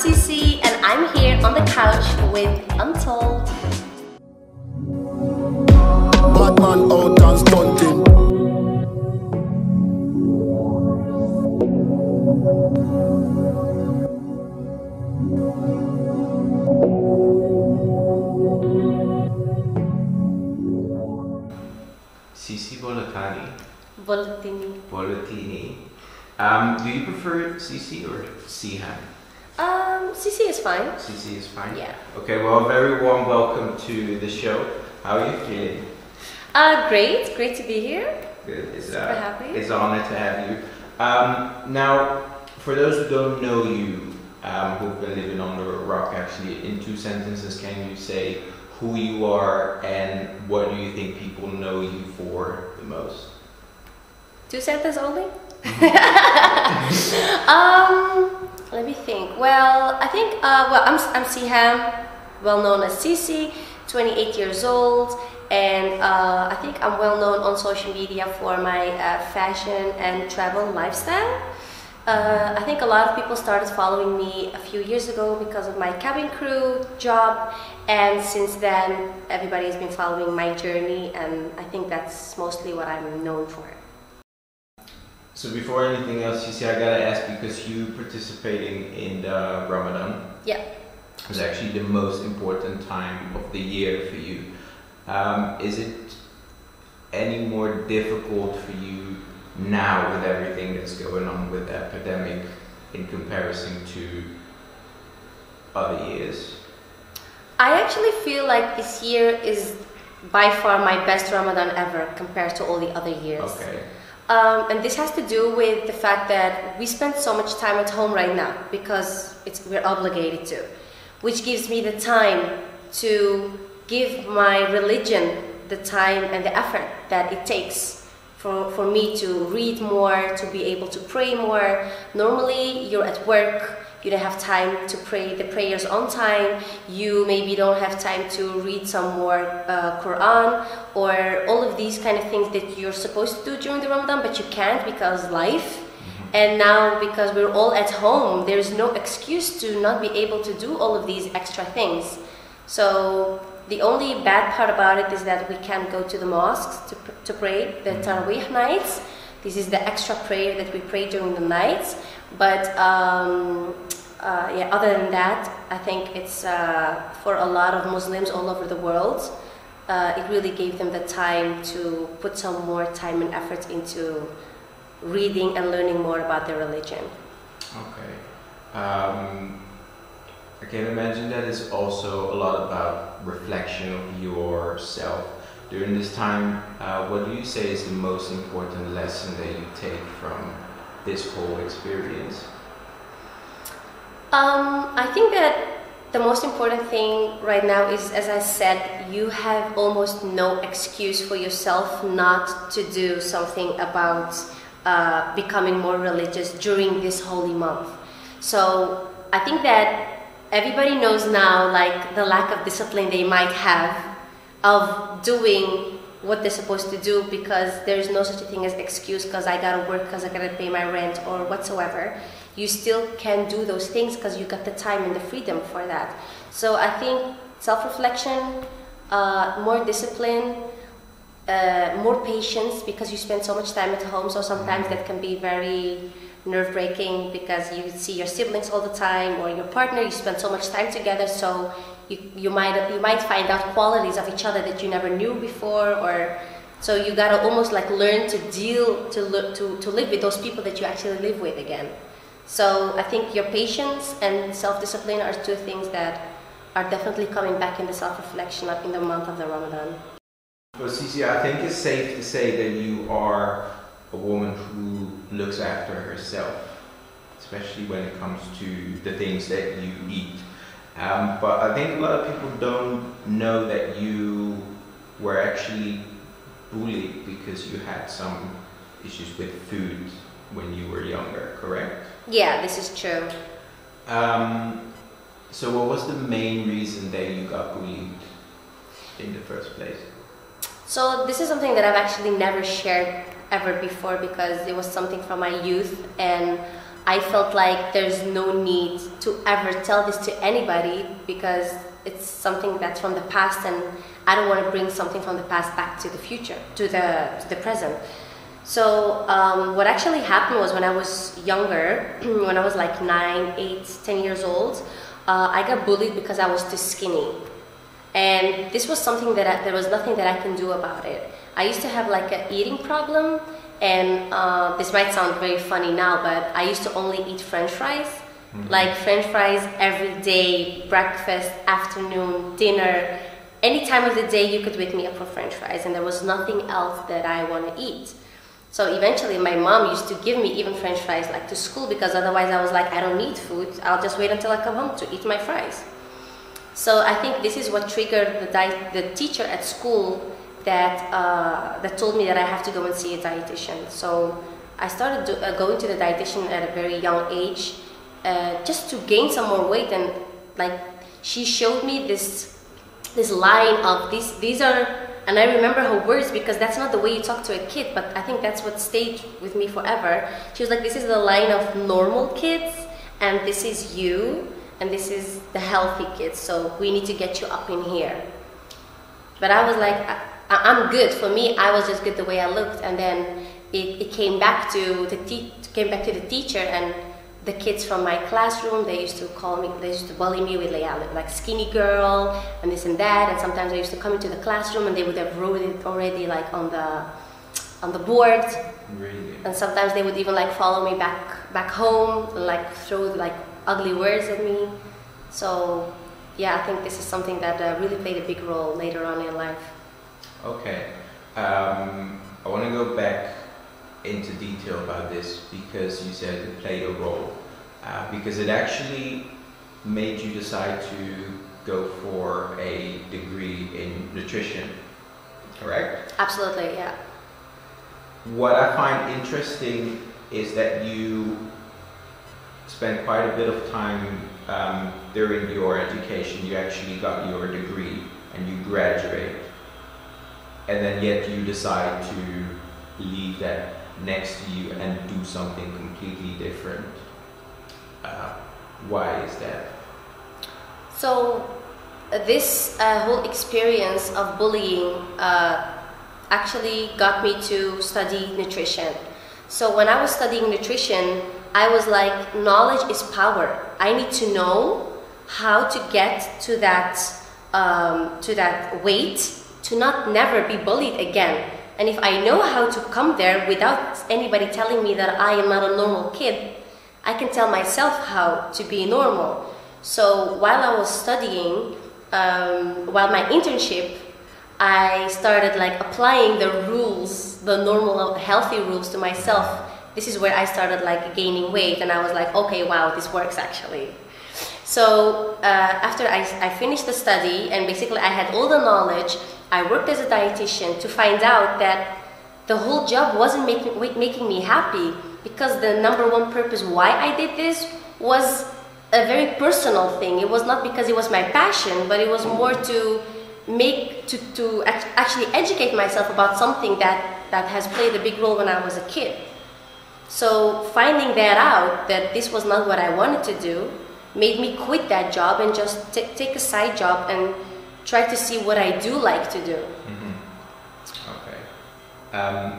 Cece and I'm here on the couch with Untold. Batman out and stunting. Sisi Bolatini. Bolatini. Do you prefer Cece or Sihan? Cece is fine. Cece is fine? Yeah. Okay, well, very warm welcome to the show. How are you feeling? Great to be here. Good. Super happy. It's an honor to have you. Now, for those who don't know you, who've been living under a rock, actually, in 2 sentences, can you say who you are and what do you think people know you for the most? 2 sentences only? Let me think. Well, I think, I'm Siham, well known as Cece, 28 years old, and I think I'm well known on social media for my fashion and travel lifestyle. I think a lot of people started following me a few years ago because of my cabin crew job, and since then everybody has been following my journey, and I think that's mostly what I'm known for. So before anything else, Cece, I gotta ask, because you participating in the Ramadan. Yeah. It's actually the most important time of the year for you. Is it any more difficult for you now with everything that's going on with the epidemic in comparison to other years? I actually feel like this year is by far my best Ramadan ever compared to all the other years. Okay. And this has to do with the fact that we spend so much time at home right now because we're obligated to, which gives me the time to give my religion the time and the effort that it takes for me to read more, to be able to pray more. Normally you're at work, you don't have time to pray the prayers on time, you maybe don't have time to read some more Quran or all of these kind of things that you're supposed to do during the Ramadan, but you can't because life. And now because we're all at home, there's no excuse to not be able to do all of these extra things. So the only bad part about it is that we can't go to the mosques to pray the Taraweeh nights. This is the extra prayer that we pray during the nights. But yeah, other than that, I think it's for a lot of Muslims all over the world, it really gave them the time to put some more time and effort into reading and learning more about their religion. Okay. I can imagine that is also a lot about reflection of yourself. During this time, what do you say is the most important lesson that you take from this whole experience? I think that the most important thing right now is, as I said, you have almost no excuse for yourself not to do something about becoming more religious during this holy month. So I think that everybody knows now, like, the lack of discipline they might have of doing what they're supposed to do, because there's no such a thing as excuse because I gotta work, because I gotta pay my rent or whatsoever. You still can do those things because you got the time and the freedom for that. So I think self-reflection, more discipline, more patience, because you spend so much time at home, so sometimes that can be very nerve-wracking because you see your siblings all the time or your partner, you spend so much time together, so you might find out qualities of each other that you never knew before, or so you gotta almost like learn to live with those people that you actually live with again. So I think your patience and self-discipline are 2 things that are definitely coming back in the self-reflection in the month of the Ramadan. Well, Cece, I think it's safe to say that you are a woman who looks after herself, especially when it comes to the things that you eat. But I think a lot of people don't know that you were actually bullied because you had some issues with food when you were younger, correct? Yeah, this is true. So what was the main reason that you got bullied in the first place? So this is something that I've actually never shared ever before because it was something from my youth, and I felt like there's no need to ever tell this to anybody because it's something that's from the past, and I don't want to bring something from the past back to the future, to the present. So what actually happened was when I was younger, when I was like 9, 8, 10 years old, I got bullied because I was too skinny. And this was something that there was nothing that I can do about it. I used to have like an eating problem, and this might sound very funny now, but I used to only eat French fries. Like French fries every day, breakfast, afternoon, dinner. Any time of the day you could wake me up for French fries, and there was nothing else that I want to eat. So eventually my mom used to give me even French fries like to school, because otherwise I was like, I don't need food, I'll just wait until I come home to eat my fries. So I think this is what triggered the teacher at school that told me that I have to go and see a dietitian. So I started going to the dietitian at a very young age, just to gain some more weight. And like she showed me this line of these are, and I remember her words because that's not the way you talk to a kid, but I think that's what stayed with me forever. She was like, this is the line of normal kids, and this is you, and this is the healthy kids, so we need to get you up in here. But I was like, I'm good. For me, I was just good the way I looked. And then it came back to the teacher, and the kids from my classroom, they used to bully me with like skinny girl and this and that. And sometimes I used to come into the classroom and they would have wrote it already like on the board. Really? And sometimes they would even like follow me back home and like throw like ugly words at me. So yeah, I think this is something that really played a big role later on in life. Okay, I want to go back into detail about this because you said it played a role, because it actually made you decide to go for a degree in nutrition, correct? Absolutely, yeah. What I find interesting is that you spent quite a bit of time during your education. You actually got your degree and you graduate, and then yet you decide to leave that next to you and do something completely different. Why is that? So this whole experience of bullying actually got me to study nutrition. So when I was studying nutrition, I was like, knowledge is power. I need to know how to get to that weight to never be bullied again. And if I know how to come there without anybody telling me that I am not a normal kid, I can tell myself how to be normal. So while I was studying, while my internship, I started like applying the rules, the normal healthy rules to myself. This is where I started like gaining weight, and I was like, okay, wow, this works actually. So after I finished the study, and basically I had all the knowledge, I worked as a dietitian to find out that the whole job wasn't making me happy, because the number one purpose why I did this was a very personal thing. It was not because it was my passion, but it was more to actually educate myself about something that has played a big role when I was a kid. So finding that out, that this was not what I wanted to do, made me quit that job and just take a side job and try to see what I do like to do. Okay.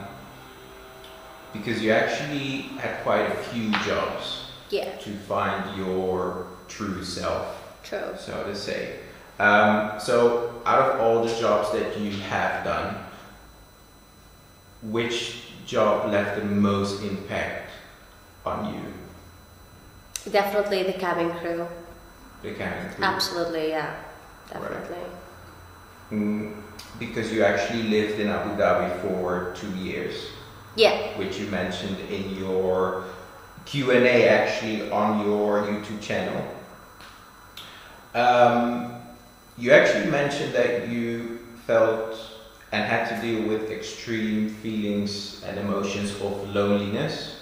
Because you actually had quite a few jobs, yeah, to find your true self, true, so to say. So out of all the jobs that you have done, which job left the most impact on you? Definitely the cabin crew. The cabin crew? Absolutely, yeah, definitely. Right. Because you actually lived in Abu Dhabi for 2 years. Yeah. Which you mentioned in your Q&A actually on your YouTube channel. You actually mentioned that you felt and had to deal with extreme feelings and emotions of loneliness.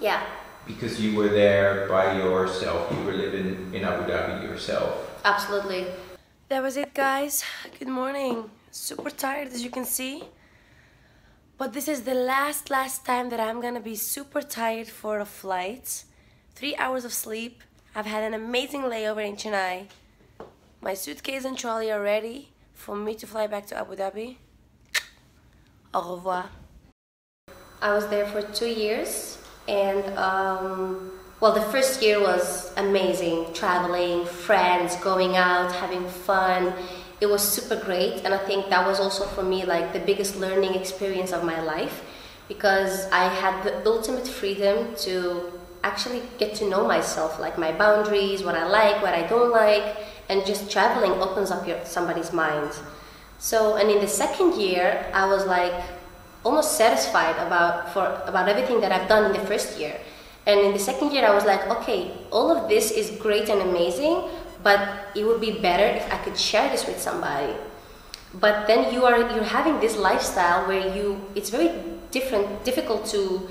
Yeah. Because you were there by yourself, you were living in Abu Dhabi yourself. Absolutely. That was it, guys. Good morning. Super tired, as you can see. But this is the last time that I'm gonna be super tired for a flight. 3 hours of sleep. I've had an amazing layover in Chennai. My suitcase and trolley are ready for me to fly back to Abu Dhabi. Au revoir. I was there for 2 years, and well, the first year was amazing. Traveling, friends, going out, having fun. It was super great, and I think that was also for me like the biggest learning experience of my life, because I had the ultimate freedom to actually get to know myself, like my boundaries, what I like, what I don't like, and just traveling opens up somebody's mind. So, and in the second year, I was like almost satisfied about everything that I've done in the first year. And in the second year, I was like, okay, all of this is great and amazing, but it would be better if I could share this with somebody. But then you're having this lifestyle where it's very difficult to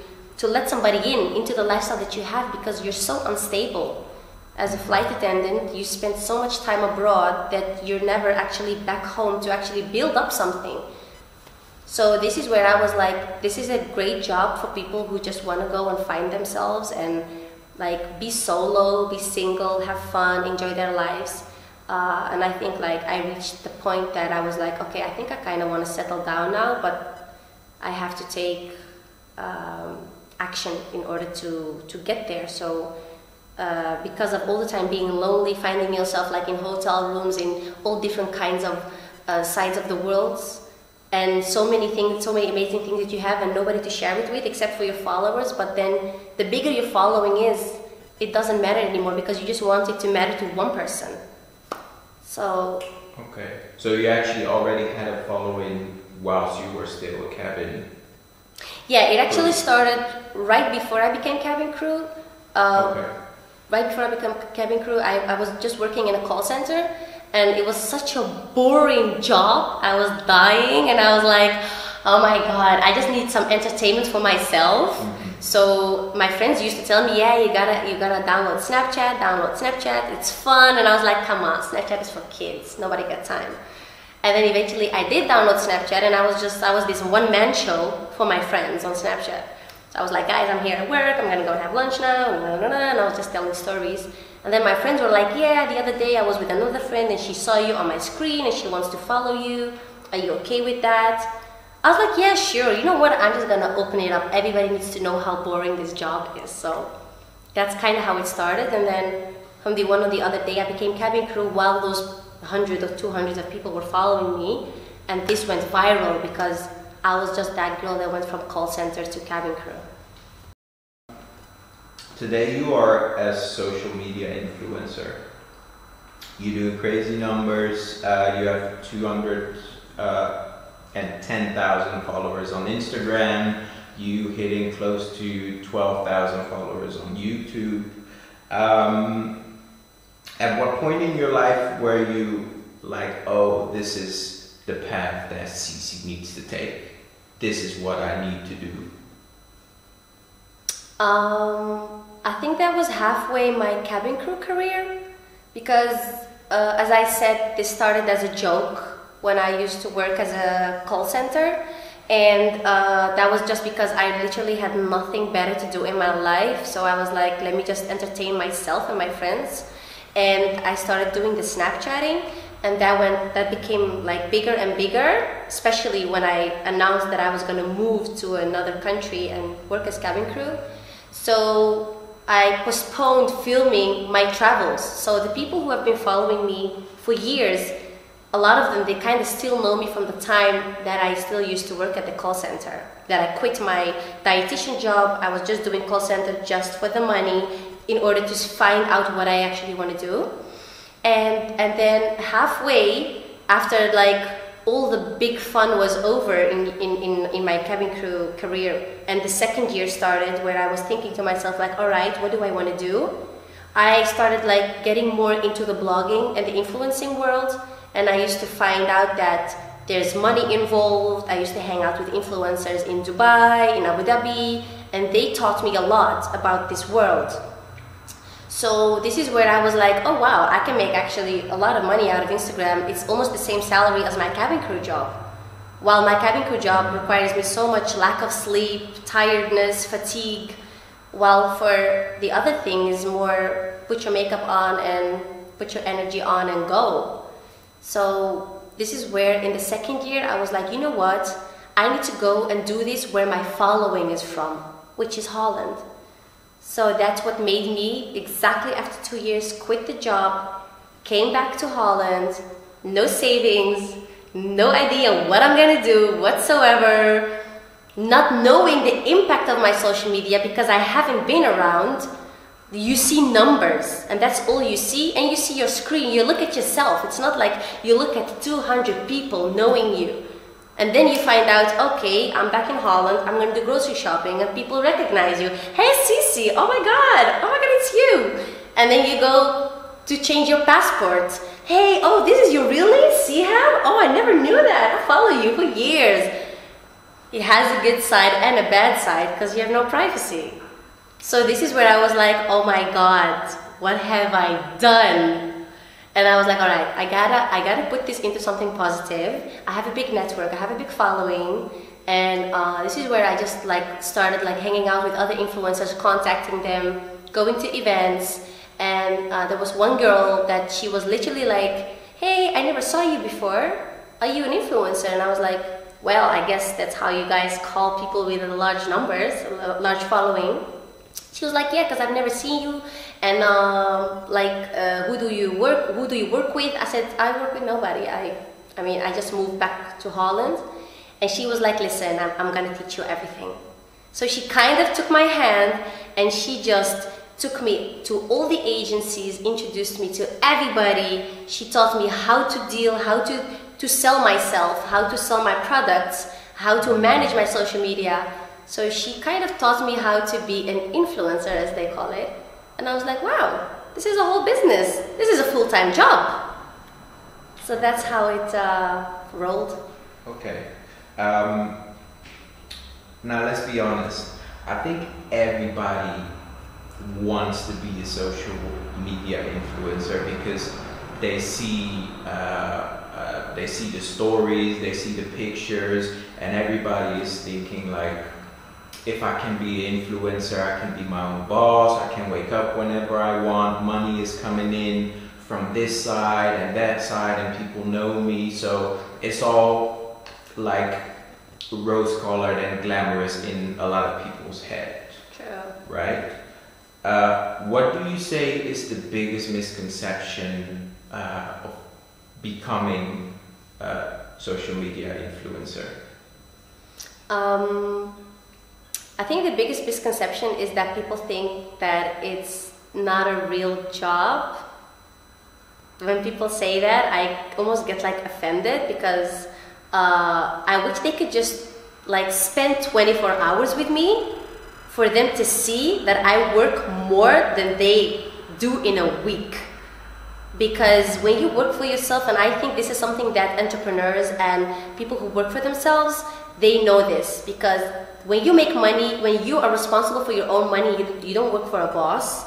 let somebody into the lifestyle that you have, because you're so unstable. As a flight attendant, you spend so much time abroad that you're never actually back home to actually build up something. So this is where I was like, this is a great job for people who just want to go and find themselves and like be solo, be single, have fun, enjoy their lives. And I think like I reached the point that I was like, okay, I think I kind of want to settle down now, but I have to take action in order to get there. So because of all the time being lonely, finding yourself like in hotel rooms in all different kinds of sides of the world, and so many things, so many amazing things that you have and nobody to share it with except for your followers. But then the bigger your following is, it doesn't matter anymore, because you just want it to matter to one person. So okay, so you actually already had a following whilst you were still a cabin. Yeah, it actually started right before I became cabin crew. Okay. Right before I became cabin crew, I was just working in a call center, and it was such a boring job. I was dying, and I was like, oh my god, I just need some entertainment for myself. Mm-hmm. So my friends used to tell me, yeah, you gotta download Snapchat, it's fun. And I was like, come on, Snapchat is for kids, nobody got time. And then eventually I did download Snapchat, and I was this one-man show for my friends on Snapchat. So I was like, guys, I'm here at work, I'm gonna go and have lunch now, and I was just telling stories. And then my friends were like, yeah, the other day I was with another friend and she saw you on my screen and she wants to follow you. Are you okay with that? I was like, yeah, sure. You know what? I'm just gonna open it up. Everybody needs to know how boring this job is. So that's kind of how it started. And then from the one or the other day, I became cabin crew while those 100 or 200 of people were following me. And this went viral because I was just that girl that went from call center to cabin crew. Today you are a social media influencer. You do crazy numbers. You have 210,000 followers on Instagram. You hitting close to 12,000 followers on YouTube. At what point in your life were you like, oh, this is the path that Cece needs to take? This is what I need to do. I think that was halfway my cabin crew career, because as I said, this started as a joke when I used to work as a call center, and that was just because I literally had nothing better to do in my life. So I was like, let me just entertain myself and my friends, and I started doing the Snapchatting, and that became like bigger and bigger, especially when I announced that I was going to move to another country and work as cabin crew. So I postponed filming my travels. So the people who have been following me for years, a lot of them, they kind of still know me from the time that I still used to work at the call center. That I quit my dietitian job. I was just doing call center just for the money in order to find out what I actually want to do. And then halfway after like all the big fun was over in my cabin crew career, and the second year started where I was thinking to myself like, all right, what do I want to do? I started like getting more into the blogging and the influencing world, and I used to find out that there's money involved. I used to hang out with influencers in Dubai, in Abu Dhabi, and they taught me a lot about this world. So this is where I was like, oh wow, I can make actually a lot of money out of Instagram. It's almost the same salary as my cabin crew job. While my cabin crew job requires me so much lack of sleep, tiredness, fatigue, while for the other thing is more put your makeup on and put your energy on and go. So this is where in the second year I was like, you know what? I need to go and do this where my following is from, which is Holland. So that's what made me, exactly after 2 years, quit the job, came back to Holland, no savings, no idea what I'm gonna do whatsoever, not knowing the impact of my social media because I haven't been around. You see numbers and that's all you see, and you see your screen, you look at yourself. It's not like you look at 200 people knowing you. And then you find out, okay, I'm back in Holland, I'm gonna do grocery shopping and people recognize you. Hey Cece, oh my God, it's you. And then you go to change your passport. Hey, oh, this is your real name, Siham? Oh, I never knew that, I follow you for years. It has a good side and a bad side because you have no privacy. So this is where I was like, oh my God, what have I done? And I was like, all right, I gotta put this into something positive. I have a big network, I have a big following, and this is where I just started hanging out with other influencers, contacting them, going to events. And there was one girl that she was literally like, hey, I never saw you before. Are you an influencer? And I was like, well, I guess that's how you guys call people with large numbers, large following. She was like, yeah, because I've never seen you. And who do you work with? I said, I work with nobody. I mean, I just moved back to Holland. And she was like, listen, I'm gonna teach you everything. So she kind of took my hand and she just took me to all the agencies, introduced me to everybody. She taught me how to deal, how to sell myself, how to sell my products, how to manage my social media. So she kind of taught me how to be an influencer, as they call it. And I was like, wow, this is a whole business. This is a full-time job. So that's how it rolled. Okay. Now let's be honest. I think everybody wants to be a social media influencer because they see the stories, they see the pictures, and everybody is thinking like, if I can be an influencer, I can be my own boss, I can wake up whenever I want, money is coming in from this side and that side, and people know me, so it's all like rose-colored and glamorous in a lot of people's heads. True. Right? What do you say is the biggest misconception of becoming a social media influencer? I think the biggest misconception is that people think that it's not a real job. When people say that, I almost get offended because I wish they could just spend 24 hours with me for them to see that I work more than they do in a week. Because when you work for yourself, and I think this is something that entrepreneurs and people who work for themselves, they know this, because when you make money, when you are responsible for your own money, you don't work for a boss,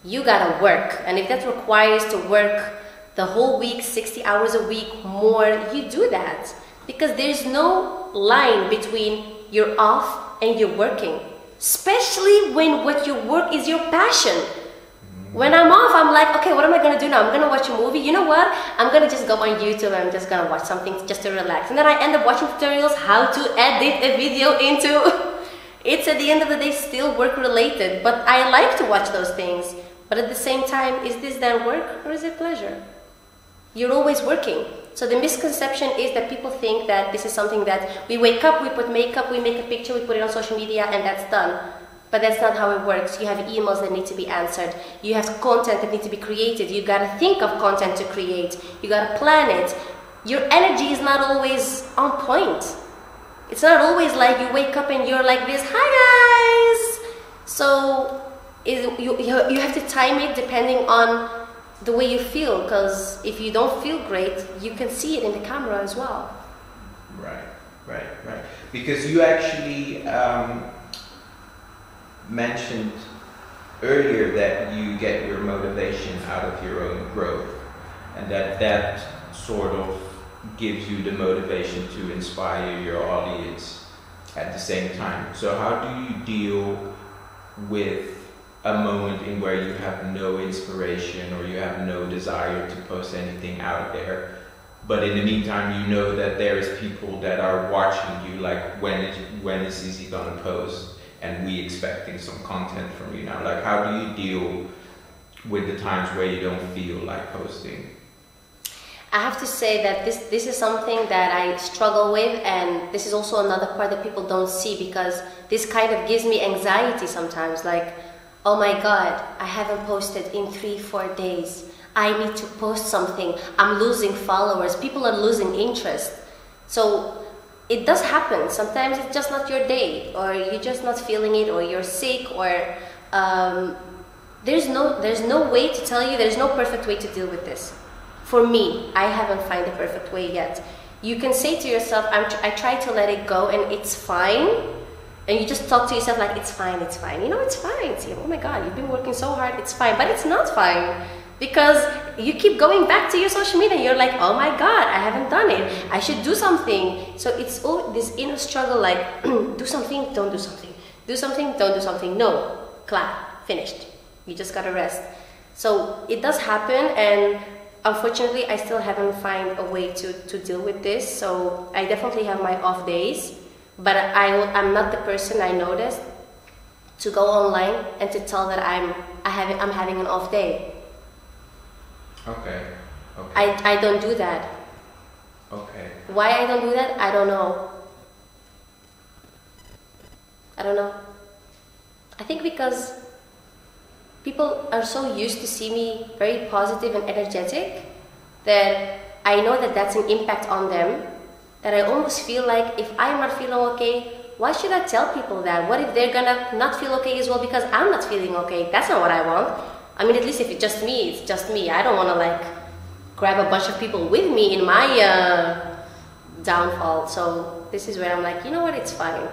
you gotta work. And if that requires to work the whole week, 60 hours a week more, you do that. Because there's no line between you're off and you're working. Especially when what you work is your passion. When I'm off, I'm like, okay, what am I gonna do now? I'm gonna watch a movie. You know what? I'm gonna just go on YouTube and I'm just gonna watch something just to relax. And then I end up watching tutorials how to edit a video into. It's at the end of the day still work related, but I like to watch those things. But at the same time, is this then work or is it pleasure? You're always working. So the misconception is that people think that this is something that we wake up, we put makeup, we make a picture, we put it on social media, and that's done. But that's not how it works. You have emails that need to be answered. You have content that needs to be created. You gotta think of content to create. You gotta plan it. Your energy is not always on point. It's not always like you wake up and you're like this, hi guys! So you have to time it depending on the way you feel, because if you don't feel great, you can see it in the camera as well. Right. Because you actually mentioned earlier that you get your motivation out of your own growth, and that sort of gives you the motivation to inspire your audience at the same time. So how do you deal with a moment in where you have no inspiration or you have no desire to post anything out there, but in the meantime you know that there is people that are watching you, like when is Cece gonna post, and we expecting some content from you now? Like, how do you deal with the times where you don't feel like posting? I have to say that this is something that I struggle with, and this is also another part that people don't see, because this kind of gives me anxiety sometimes, like, oh my god, I haven't posted in 3-4 days. I need to post something. I'm losing followers. People are losing interest. So it does happen. Sometimes it's just not your day, or you're just not feeling it, or you're sick, or there's no way to tell you. There's no perfect way to deal with this. For me, I haven't found the perfect way yet. You can say to yourself, I try to let it go, and it's fine. And you just talk to yourself like, it's fine, it's fine. You know, it's fine. See, oh my god, you've been working so hard, it's fine. But it's not fine, because you keep going back to your social media and you're like, oh my god, I haven't done it. I should do something. So it's all this inner struggle, like, do something, don't do something. Do something, don't do something. No, clap, finished. You just gotta rest. So it does happen, and unfortunately, I still haven't found a way to deal with this. So I definitely have my off days. But I'm not the person, I noticed, to go online and to tell that I'm having an off day. Okay. I don't do that. Okay. Why I don't do that, I don't know. I think because people are so used to see me very positive and energetic that I know that that's an impact on them. That I almost feel like if I'm not feeling okay, why should I tell people that? What if they're gonna not feel okay as well because I'm not feeling okay? That's not what I want. I mean, at least if it's just me, it's just me. I don't want to like grab a bunch of people with me in my downfall. So this is where I'm like, you know what, it's fine.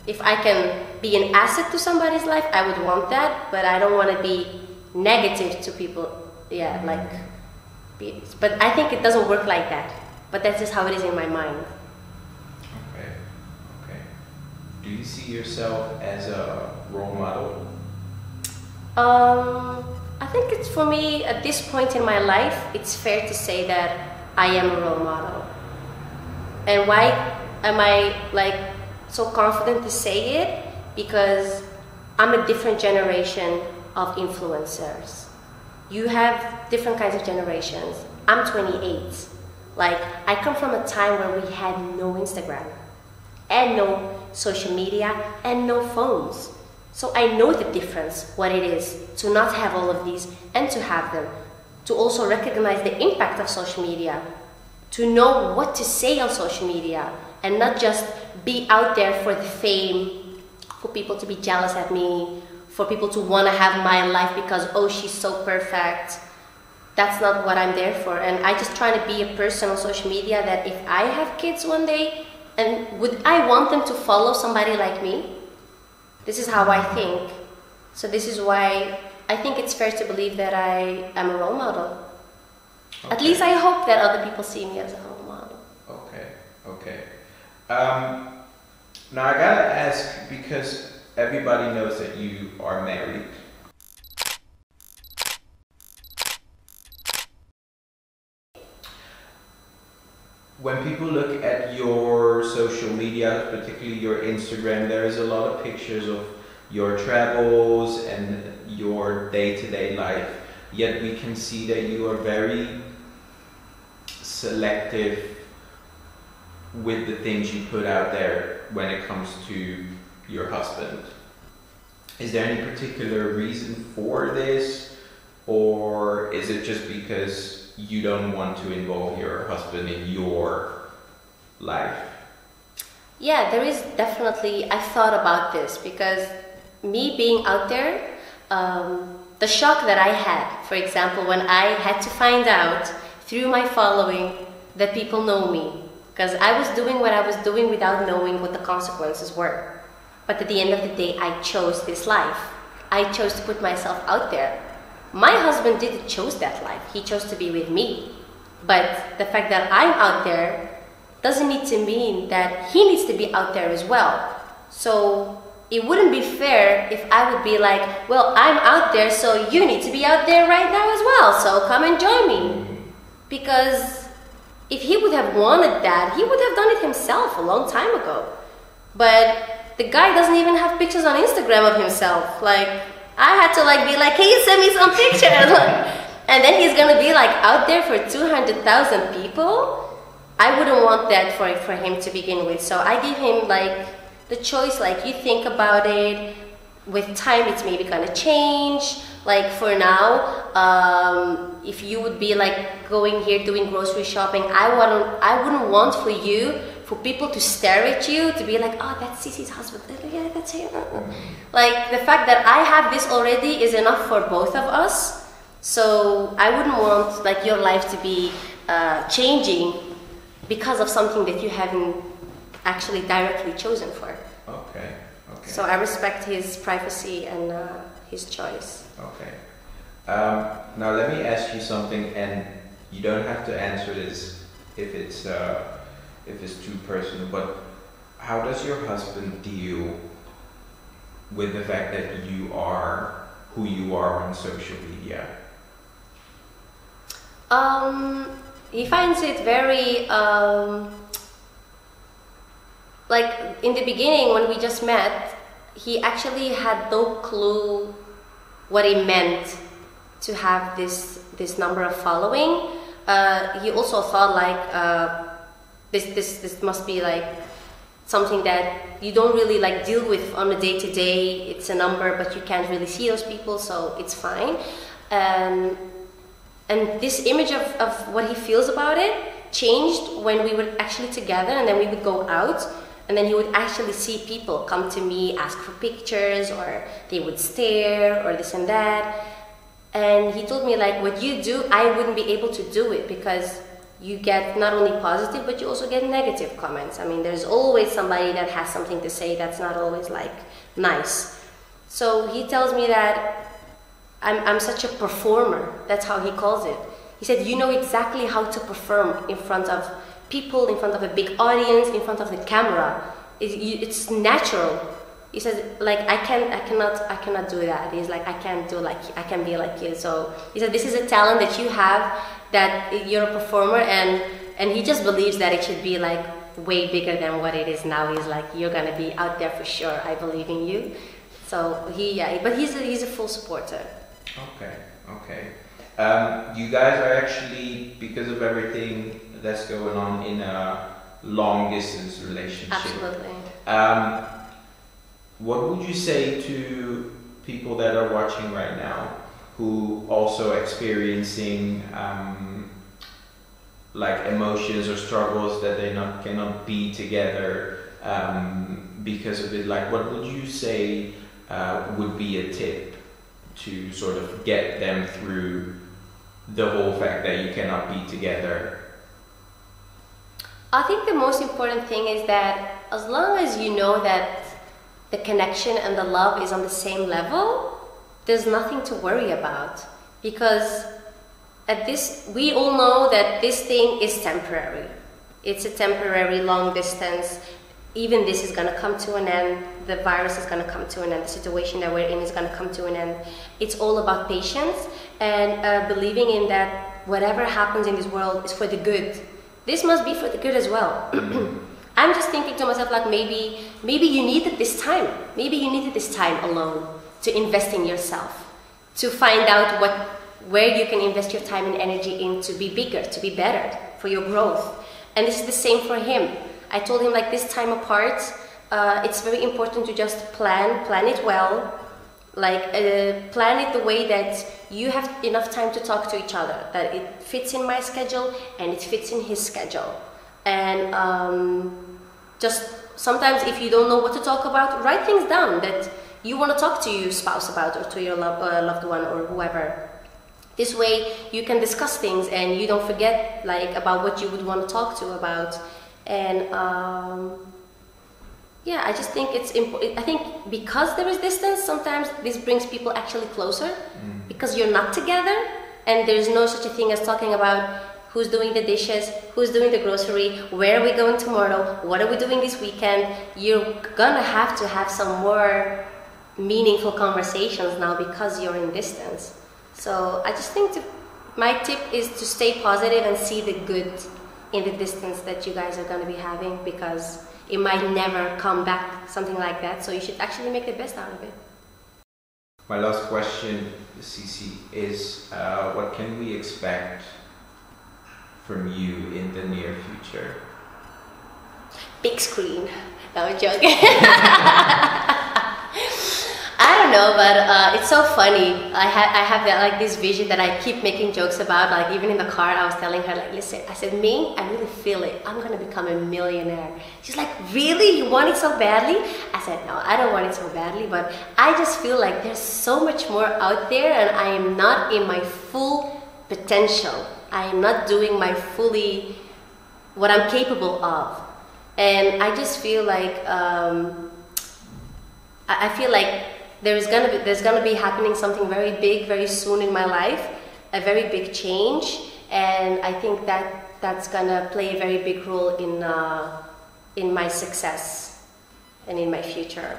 If I can be an asset to somebody's life, I would want that, but I don't want to be negative to people. Yeah, like, but I think it doesn't work like that. But that's just how it is in my mind. Okay. Do you see yourself as a role model? I think it's, for me, at this point in my life, it's fair to say that I am a role model. And why am I like so confident to say it? Because I'm a different generation of influencers. You have different kinds of generations. I'm 28. Like, I come from a time where we had no Instagram and no social media and no phones. So I know the difference, what it is to not have all of these and to have them. To also recognize the impact of social media. To know what to say on social media and not just be out there for the fame, for people to be jealous at me, for people to want to have my life because, oh, she's so perfect. That's not what I'm there for. And I just try to be a person on social media that if I have kids one day, and would I want them to follow somebody like me? This is how I think. So this is why I think it's fair to believe that I am a role model. Okay. At least I hope that other people see me as a role model. Okay. Now I gotta ask, because everybody knows that you are married. When people look at your social media, particularly your Instagram, there is a lot of pictures of your travels and your day-to-day life. Yet we can see that you are very selective with the things you put out there when it comes to your husband. Is there any particular reason for this, or is it just because you don't want to involve your husband in your life? Yeah, there is definitely, I thought about this because me being out there, the shock that I had, for example, when I had to find out through my following that people know me, because I was doing what I was doing without knowing what the consequences were. But at the end of the day, I chose this life. I chose to put myself out there. My husband didn't choose that life. He chose to be with me. But the fact that I'm out there doesn't need to mean that he needs to be out there as well. So it wouldn't be fair if I would be like, well, I'm out there, so you need to be out there right now as well, so come and join me. Because if he would have wanted that, he would have done it himself a long time ago. But the guy doesn't even have pictures on Instagram of himself. Like, I had to like be like, can you send me some pictures? And then he's gonna be like out there for 200,000 people. I wouldn't want that for him to begin with. So I gave him like the choice, like, you think about it. With time, it's maybe gonna change. Like for now, if you would be like going here doing grocery shopping, I wouldn't want for people to stare at you, to be like, oh, that's Cece's husband. Yeah, that's him. Like the fact that I have this already is enough for both of us. So I wouldn't want like your life to be changing because of something that you haven't actually directly chosen for. Okay. So I respect his privacy and his choice. Okay. Now let me ask you something, and you don't have to answer this if it's too personal. But how does your husband deal with the fact that you are who you are on social media? He finds it very like in the beginning when we just met, he actually had no clue what it meant to have this number of following. He also thought like this must be like something that you don't really like deal with on a day-to-day. It's a number, but you can't really see those people, so it's fine. And this image of what he feels about it changed when we were actually together, and then we would go out, and then he would actually see people come to me, ask for pictures, or they would stare, or this and that. And he told me, like, what you do, I wouldn't be able to do it, because you get not only positive, but you also get negative comments. I mean, there's always somebody that has something to say that's not always, like, nice. So he tells me that I'm such a performer. That's how he calls it. He said, you know exactly how to perform in front of people, in front of a big audience, in front of the camera. It's natural. He says, like, I cannot do that. He's like, I can be like you. So he said, this is a talent that you have, that you're a performer, and he just believes that it should be like way bigger than what it is now. He's like, you're gonna be out there for sure. I believe in you. So but he's a full supporter. Okay. You guys are actually, because of everything that's going on, in a long distance relationship. Absolutely. What would you say to people that are watching right now who also experiencing like emotions or struggles that they cannot be together because of it? Like, what would you say would be a tip to sort of get them through the whole fact that you cannot be together? I think the most important thing is that as long as you know that the connection and the love is on the same level, there's nothing to worry about. Because we all know that this thing is temporary. It's a temporary long distance. Even this is gonna come to an end. The virus is gonna come to an end. The situation that we're in is gonna come to an end. It's all about patience and believing in that whatever happens in this world is for the good. This must be for the good as well. I'm just thinking to myself, like, maybe you needed this time. Maybe you needed this time alone to invest in yourself, to find out where you can invest your time and energy in to be bigger, to be better, for your growth. And this is the same for him. I told him, like, this time apart, it's very important to just plan it well. Like, plan it the way that you have enough time to talk to each other, that it fits in my schedule and it fits in his schedule. And just sometimes if you don't know what to talk about, write things down that you want to talk to your spouse about, or to your loved one, or whoever. This way you can discuss things and you don't forget, like, about what you would want to talk to about. And yeah, I just think it's important. I think because there is distance, sometimes this brings people actually closer, because you're not together, and there's no such a thing as talking about who's doing the dishes, who's doing the grocery, where are we going tomorrow, what are we doing this weekend. You're gonna have to have some more meaningful conversations now because you're in distance. So I just think my tip is to stay positive and see the good in the distance that you guys are going to be having, because it might never come back, something like that. So you should actually make the best out of it. My last question, Cece, is what can we expect from you in the near future? Big screen. No, I'm joking. I don't know, but it's so funny. I have that, like, this vision that I keep making jokes about. Like, even in the car, I was telling her, like, listen, I said, me, I really feel it. I'm gonna become a millionaire. She's like, really? You want it so badly? I said, no, I don't want it so badly, but I just feel like there's so much more out there, and I am not in my full potential. I am not doing my fully what I'm capable of, and I just feel like I feel like there's gonna be happening something very big very soon in my life, a very big change, and I think that's gonna play a very big role in my success and in my future.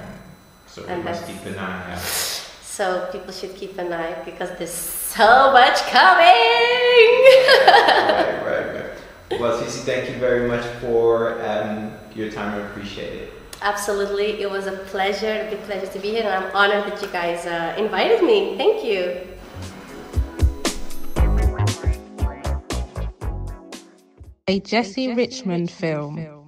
So we must keep an eye out. So people should keep an eye, because there's so much coming. Right. Well, Cece, thank you very much for your time. I appreciate it. Absolutely, it was a pleasure, a big pleasure to be here, and I'm honored that you guys invited me. Thank you. A Jessy Richmond film.